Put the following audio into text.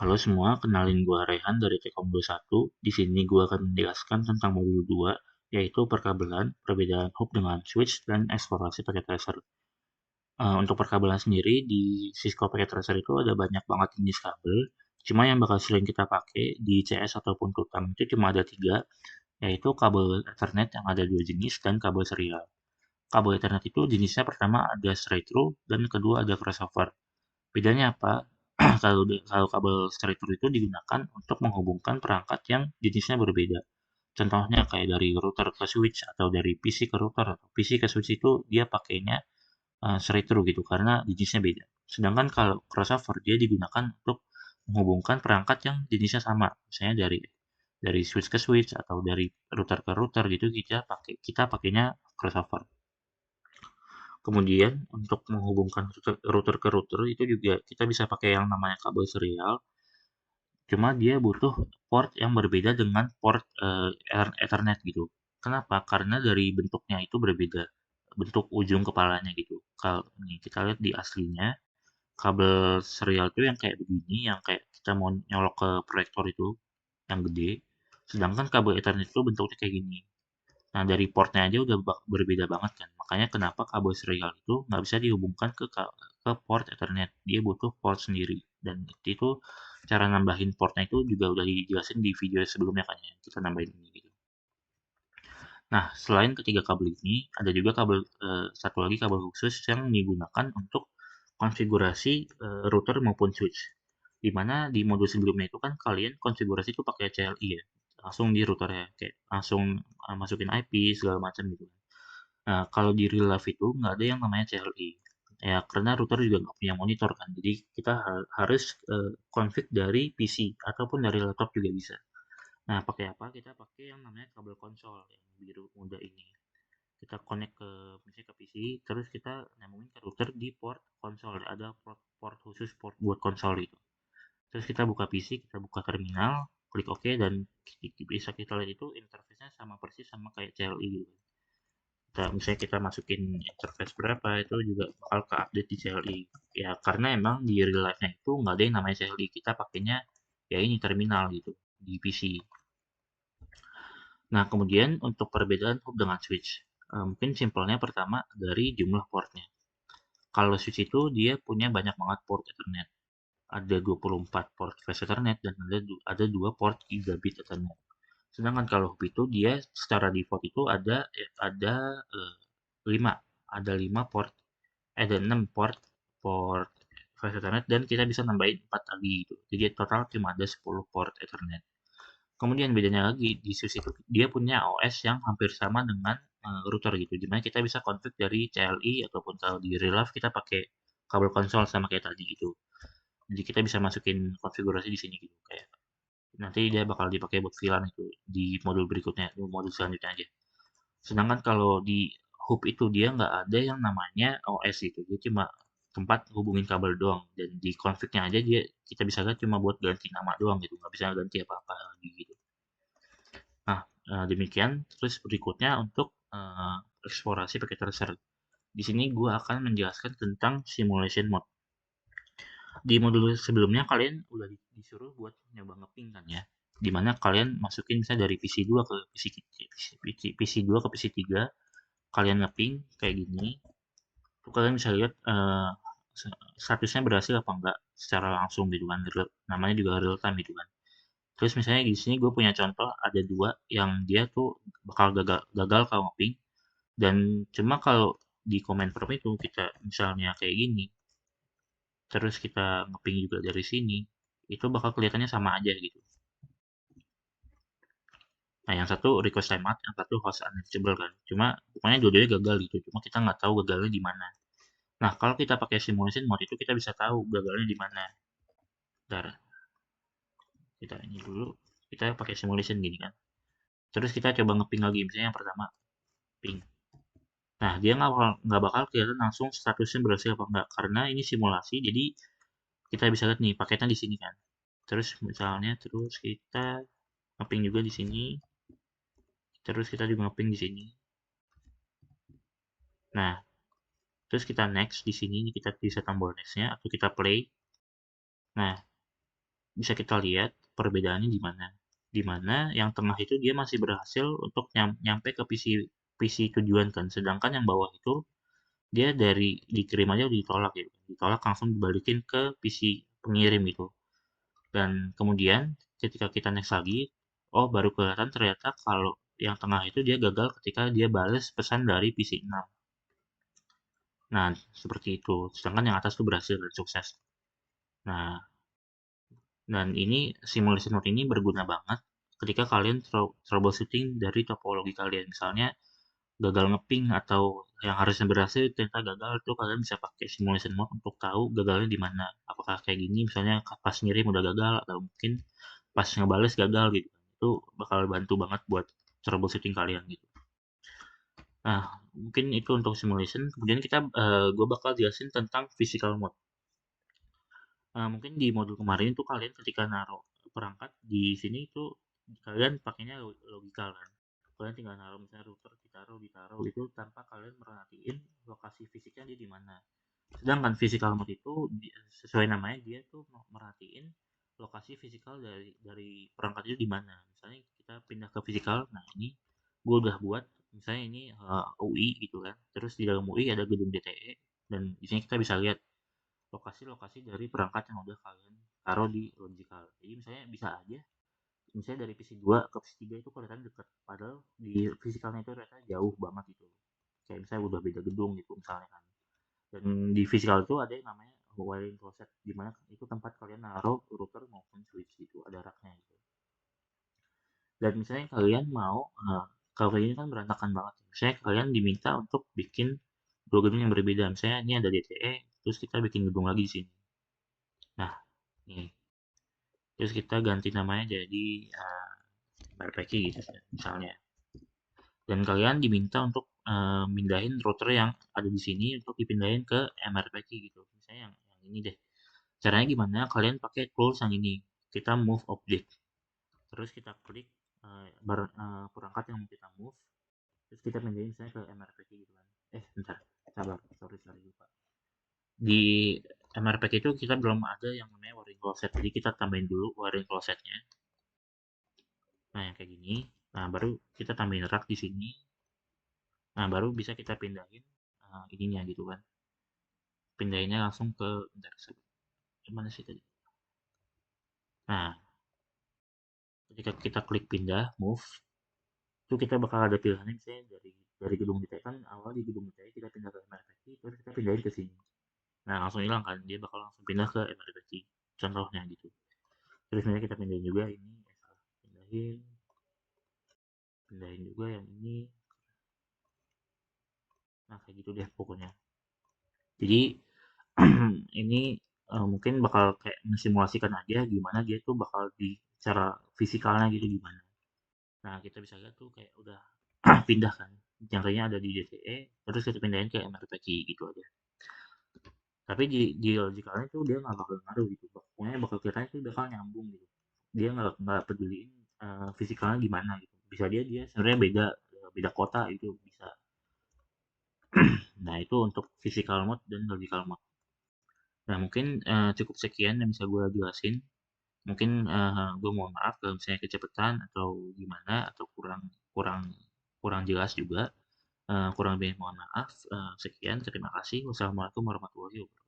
Halo semua, kenalin gua Rehan dari Telkom 21. Di sini gua akan menjelaskan tentang modul 2, yaitu perkabelan, perbedaan hub dengan switch, dan eksplorasi paket tracer. Untuk perkabelan sendiri, di Cisco Packet Tracer itu ada banyak banget jenis kabel. Cuma yang bakal sering kita pakai di CS ataupun tutam itu cuma ada tiga, yaitu kabel Ethernet yang ada dua jenis dan kabel serial. Kabel Ethernet itu jenisnya pertama ada straight through dan kedua ada crossover. Bedanya apa? Kalau kabel straight through itu digunakan untuk menghubungkan perangkat yang jenisnya berbeda. Contohnya kayak dari router ke switch atau dari PC ke router atau PC ke switch itu dia pakainya straight through gitu karena jenisnya beda. Sedangkan kalau crossover dia digunakan untuk menghubungkan perangkat yang jenisnya sama, misalnya dari switch ke switch atau dari router ke router gitu kita pakainya crossover. Kemudian untuk menghubungkan router ke router itu juga kita bisa pakai yang namanya kabel serial. Cuma dia butuh port yang berbeda dengan port Ethernet gitu. Kenapa? Karena dari bentuknya itu berbeda. Bentuk ujung kepalanya gitu. Kalau nih kita lihat di aslinya, kabel serial itu yang kayak begini, yang kayak kita mau nyolok ke proyektor itu, yang gede. Sedangkan kabel Ethernet itu bentuknya kayak gini. Nah, dari portnya aja udah berbeda banget kan. Makanya kenapa kabel serial itu nggak bisa dihubungkan ke port Ethernet. Dia butuh port sendiri. Dan itu cara nambahin portnya itu juga udah dijelasin di video sebelumnya kan ya. Kita nambahin ini gitu. Nah, selain ketiga kabel ini, ada juga satu lagi kabel khusus yang digunakan untuk konfigurasi router maupun switch. Di mana di modul sebelumnya itu kan kalian konfigurasi itu pakai CLI ya, langsung di router ya, kayak langsung masukin IP segala macam gitu. Nah, kalau di real life itu nggak ada yang namanya CLI. Ya, karena router juga nggak punya monitor kan. Jadi kita harus config dari PC ataupun dari laptop juga bisa. Nah, pakai apa? Kita pakai yang namanya kabel konsol yang biru muda ini. Kita connect ke misalnya ke PC, terus kita nyambungin ke router di port konsol. Ada port khusus port buat konsol itu. Terus kita buka PC, kita buka terminal, klik OK dan bisa kita lihat itu interface-nya sama persis sama kayak CLI gitu. Misalnya kita masukin interface berapa itu juga bakal ke update di CLI. Ya karena emang di real life-nya itu nggak ada yang namanya CLI. Kita pakainya ya ini terminal gitu di PC. Nah, kemudian untuk perbedaan hub dengan switch. Mungkin simpelnya pertama dari jumlah portnya. Kalau switch itu dia punya banyak banget port Ethernet. Ada 24 port flash Ethernet dan ada 2 port gigabit Ethernet. Sedangkan kalau hub itu dia secara default itu ada 5, ada 5 port, ada 6 port flash Ethernet dan kita bisa nambahin 4 lagi gitu. Jadi total cuma ada 10 port Ethernet. Kemudian bedanya lagi di SUS itu dia punya OS yang hampir sama dengan router gitu. Dimana kita bisa config dari CLI ataupun kalau di real life kita pakai kabel konsol sama kayak tadi gitu. Jadi kita bisa masukin konfigurasi di sini gitu kayak nanti dia bakal dipakai buat VLAN itu di modul berikutnya, di modul selanjutnya aja. Sedangkan kalau di hub itu dia nggak ada yang namanya OS itu. Dia cuma tempat hubungin kabel doang dan di config-nya aja kita bisa lihat cuma buat ganti nama doang gitu, nggak bisa ganti apa-apa lagi gitu. Nah, demikian. Terus berikutnya untuk eksplorasi paket tracer. Di sini gue akan menjelaskan tentang simulation mode. Di modul sebelumnya kalian udah disuruh buat nyoba ngeping kan ya. Dimana kalian masukin misalnya dari PC 2 ke PC 2 ke PC 3, kalian ngeping kayak gini. Tuh kalian bisa lihat statusnya berhasil apa enggak secara langsung gitu kan. Namanya juga real time gitu kan. Terus misalnya di sini gue punya contoh ada dua yang dia tuh bakal gagal kalau ngeping dan cuma kalau di komen prompt itu kita misalnya kayak gini, terus kita ngeping juga dari sini, itu bakal kelihatannya sama aja gitu. Nah, yang satu request timeout, yang satu host unreachable kan. Cuma pokoknya dua-duanya gagal gitu. Cuma kita nggak tahu gagalnya di mana. Nah, kalau kita pakai simulation mode itu kita bisa tahu gagalnya di mana. Bentar, kita ini dulu. Kita pakai simulation gini kan. Terus kita coba ngeping lagi. Misalnya yang pertama, ping. Nah, dia nggak bakal kelihatan langsung statusnya berhasil apa enggak. Karena ini simulasi, jadi kita bisa lihat nih paketnya di sini kan. Terus misalnya, terus kita ngeping juga di sini. Terus kita juga ngeping di sini. Nah, terus kita next di sini kita bisa tombol nextnya atau kita play. Nah, bisa kita lihat perbedaannya di mana. Di mana yang tengah itu dia masih berhasil untuk nyampe ke PC tujuan kan, sedangkan yang bawah itu dia dari dikirim aja udah ditolak gitu. Ditolak langsung dibalikin ke PC pengirim gitu. Dan kemudian ketika kita next lagi, oh baru kelihatan ternyata kalau yang tengah itu dia gagal ketika dia bales pesan dari PC 6. Nah, seperti itu. Sedangkan yang atas itu berhasil dan sukses. Nah, dan ini simulation mode ini berguna banget ketika kalian troubleshooting dari topologi kalian. Misalnya gagal ngeping atau yang harusnya berhasil ternyata gagal, itu kalian bisa pakai simulation mode untuk tahu gagalnya di mana. Apakah kayak gini misalnya pas ngirim udah gagal atau mungkin pas ngebales gagal gitu. Itu bakal bantu banget buat troubleshooting kalian gitu. Nah, mungkin itu untuk simulation. Kemudian gue bakal jelasin tentang physical mode. Mungkin di modul kemarin itu kalian ketika naruh perangkat di sini itu kalian pakainya logikal kan. Kalian tinggal naruh misalnya router ditaruh itu tanpa kalian merhatiin lokasi fisiknya dia di mana. Sedangkan physical mode itu sesuai namanya dia tuh merhatiin lokasi fisikal dari perangkat itu di mana. Misalnya kita pindah ke fisikal, nah ini gue udah buat misalnya ini UI gitu kan. Terus di dalam UI ada gedung DTE dan di sini kita bisa lihat lokasi-lokasi dari perangkat yang udah kalian taruh di logical. Jadi misalnya bisa aja, misalnya dari PC 2 ke PC 3 itu kelihatan dekat, padahal di fisikalnya itu ternyata jauh banget gitu. Kayak misalnya udah beda gedung gitu misalnya kan. Dan di fisikal itu ada yang namanya wiring closet, di mana itu tempat kalian naruh router maupun switch gitu, ada raknya gitu. Dan misalnya kalian mau, kalau ini kan berantakan banget. Misalnya kalian diminta untuk bikin dua gedung yang berbeda. Misalnya ini ada DTE, terus kita bikin gedung lagi di sini. Nah, nih terus kita ganti namanya jadi MRPQ gitu misalnya, dan kalian diminta untuk mindahin router yang ada di sini untuk dipindahin ke MRPQ gitu, misalnya yang ini deh. Caranya gimana? Kalian pakai tools yang ini, kita move object, terus kita klik perangkat yang mau kita move, terus kita pindahin misalnya ke MRPQ gitu kan. Bentar, sabar, sorry lupa. Di MRPQ itu kita belum ada yang namanya wiring closet, jadi kita tambahin dulu wiring closetnya. Nah, yang kayak gini. Nah, baru kita tambahin rak di sini. Nah, baru bisa kita pindahin ininya gitu kan. Pindahinnya langsung ke bentar, gimana sih tadi? Nah, ketika kita klik pindah, move, itu kita bakal ada pilihannya misalnya dari gedung DTI kan awal di gedung DTI kita pindah ke MRPT, terus kita pindahin ke sini. Nah, langsung hilang kan, dia bakal langsung pindah ke MRPT. Contohnya gitu. Terus misalnya kita pindahin juga ini, pindahin, pindahin juga yang ini. Nah, kayak gitu deh pokoknya. Jadi ini mungkin bakal kayak mensimulasikan aja gimana dia tuh bakal di cara fisikalnya gitu gimana. Nah, kita bisa lihat tuh kayak udah pindah kan. Jangkanya ada di DTE, terus kita pindahin ke MRPQ gitu aja. Tapi di logikalnya tuh dia nggak bakal ngaruh gitu. Pokoknya bakal kiranya tuh bakal nyambung gitu. Dia nggak peduliin fisikalnya gimana gitu. Bisa dia sebenarnya beda kota itu bisa. Nah, itu untuk physical mode dan logical mode. Nah, mungkin cukup sekian yang bisa gue jelasin. Mungkin gue mohon maaf kalau misalnya kecepatan atau gimana atau kurang kurang kurang jelas juga. Kurang lebih mohon maaf. Sekian, terima kasih. Wassalamualaikum warahmatullahi wabarakatuh.